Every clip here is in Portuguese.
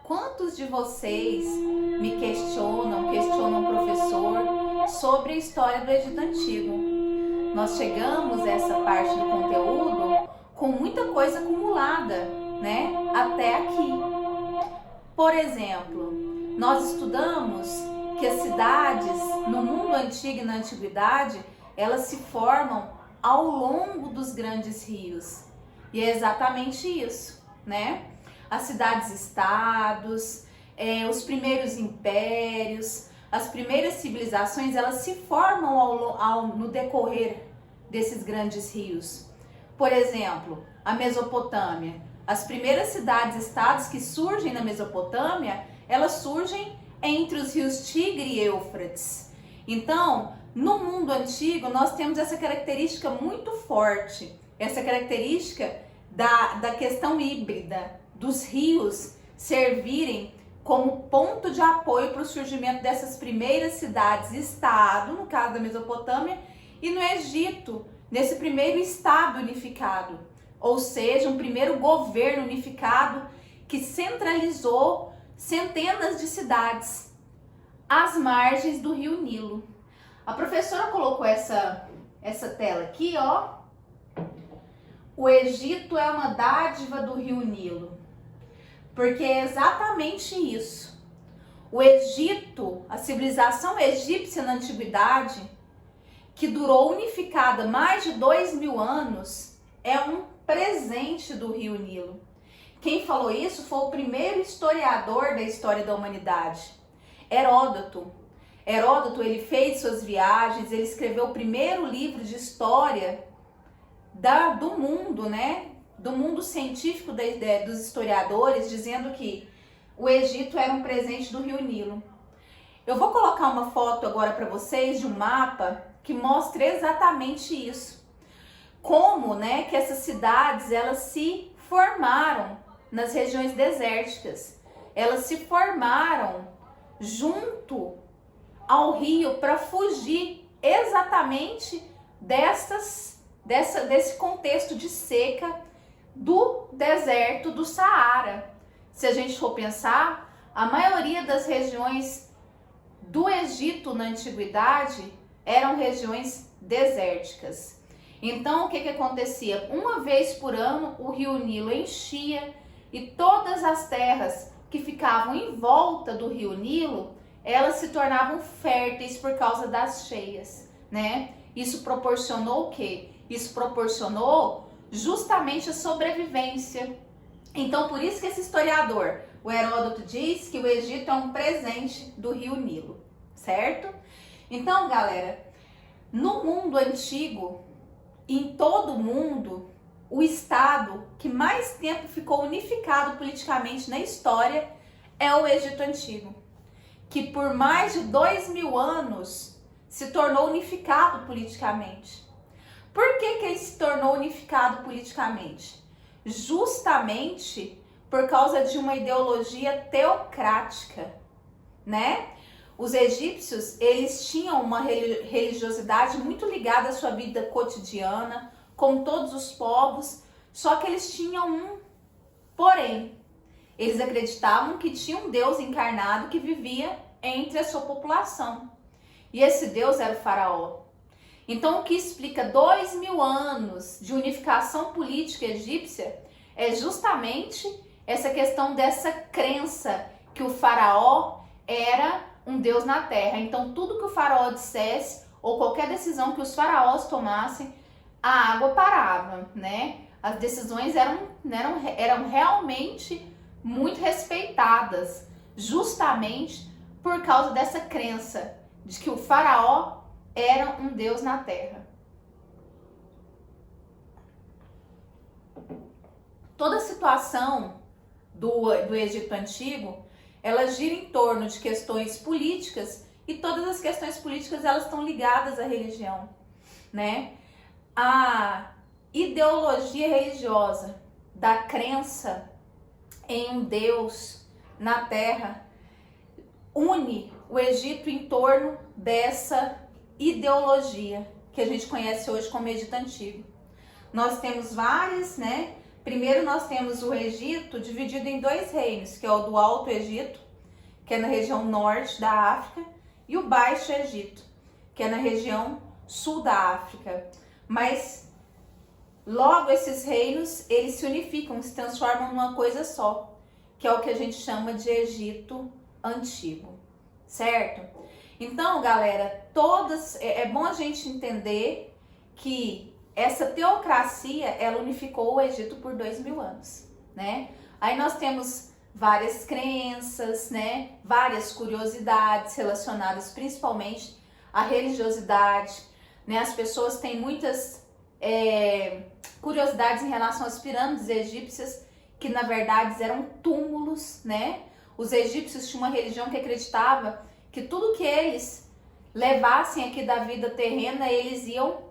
Quantos de vocês me questionam o professor sobre a história do Egito Antigo? Nós chegamos a essa parte do conteúdo com muita coisa acumulada, né, até aqui. Por exemplo, nós estudamos que as cidades no mundo antigo e na antiguidade, elas se formam ao longo dos grandes rios. E é exatamente isso, né? As cidades-estados, os primeiros impérios, as primeiras civilizações, elas se formam no decorrer desses grandes rios. Por exemplo, a Mesopotâmia. As primeiras cidades-estados que surgem na Mesopotâmia, elas surgem entre os rios Tigre e Eufrates. Então, no mundo antigo, nós temos essa característica muito forte, essa característica da questão híbrida, dos rios servirem como ponto de apoio para o surgimento dessas primeiras cidades-estado, no caso da Mesopotâmia, e no Egito, nesse primeiro estado unificado, ou seja, um primeiro governo unificado que centralizou centenas de cidades às margens do rio Nilo. A professora colocou essa tela aqui, ó. O Egito é uma dádiva do rio Nilo, porque é exatamente isso. O Egito, a civilização egípcia na antiguidade, que durou unificada mais de 2.000 anos, é um presente do rio Nilo. Quem falou isso foi o primeiro historiador da história da humanidade, Heródoto. Heródoto, ele fez suas viagens, ele escreveu o primeiro livro de história do mundo, né? Do mundo científico dos historiadores, dizendo que o Egito era um presente do rio Nilo. Eu vou colocar uma foto agora para vocês de um mapa que mostra exatamente isso. Como, né, que essas cidades, elas se formaram nas regiões desérticas. Elas se formaram junto ao rio para fugir exatamente desse contexto de seca do deserto do Saara. Se a gente for pensar, a maioria das regiões do Egito na antiguidade eram regiões desérticas. Então, o que acontecia? Uma vez por ano, o rio Nilo enchia e todas as terras que ficavam em volta do rio Nilo, elas se tornavam férteis por causa das cheias, né? Isso proporcionou o quê? Isso proporcionou justamente a sobrevivência. Então, por isso que esse historiador, o Heródoto, diz que o Egito é um presente do rio Nilo, certo? Então, galera, no mundo antigo, em todo o mundo, o estado que mais tempo ficou unificado politicamente na história é o Egito Antigo, que por mais de 2.000 anos se tornou unificado politicamente. Por que ele se tornou unificado politicamente? Justamente por causa de uma ideologia teocrática, né? Os egípcios, eles tinham uma religiosidade muito ligada à sua vida cotidiana, como todos os povos, só que eles tinham um porém. Eles acreditavam que tinha um Deus encarnado que vivia entre a sua população. E esse Deus era o faraó. Então, o que explica 2.000 anos de unificação política egípcia é justamente essa questão dessa crença que o faraó era um Deus na terra. Então, tudo que o faraó dissesse, ou qualquer decisão que os faraós tomassem, a água parava, né? As decisões eram realmente muito respeitadas, justamente por causa dessa crença de que o faraó era um Deus na terra. Toda a situação do Egito Antigo, ela gira em torno de questões políticas, e todas as questões políticas, elas estão ligadas à religião, né? A ideologia religiosa da crença em um Deus na terra une o Egito em torno dessa ideologia que a gente conhece hoje como Egito Antigo. Nós temos várias, né, Primeiro nós temos o Egito dividido em dois reinos, que é o do Alto Egito, que é na região norte da África, e o Baixo Egito, que é na região sul da África. Mas logo esses reinos, eles se unificam, se transformam numa coisa só, que é o que a gente chama de Egito Antigo, certo? Então, galera, é bom a gente entender que essa teocracia, ela unificou o Egito por 2000 anos, né? Aí nós temos várias crenças, né? Várias curiosidades relacionadas principalmente à religiosidade, né? As pessoas têm muitas curiosidades em relação às pirâmides egípcias, que na verdade eram túmulos, né? Os egípcios tinham uma religião que acreditava que tudo que eles levassem aqui da vida terrena, eles iam,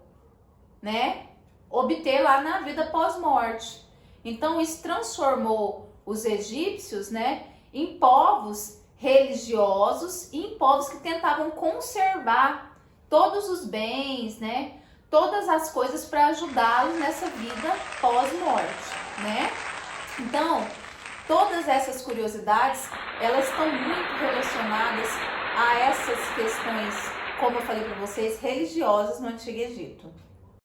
né, obter lá na vida pós-morte. Então isso transformou os egípcios, né, em povos religiosos e em povos que tentavam conservar todos os bens, né, todas as coisas para ajudá-los nessa vida pós-morte, né? Então, todas essas curiosidades, elas estão muito relacionadas a essas questões, como eu falei para vocês, religiosas no Antigo Egito.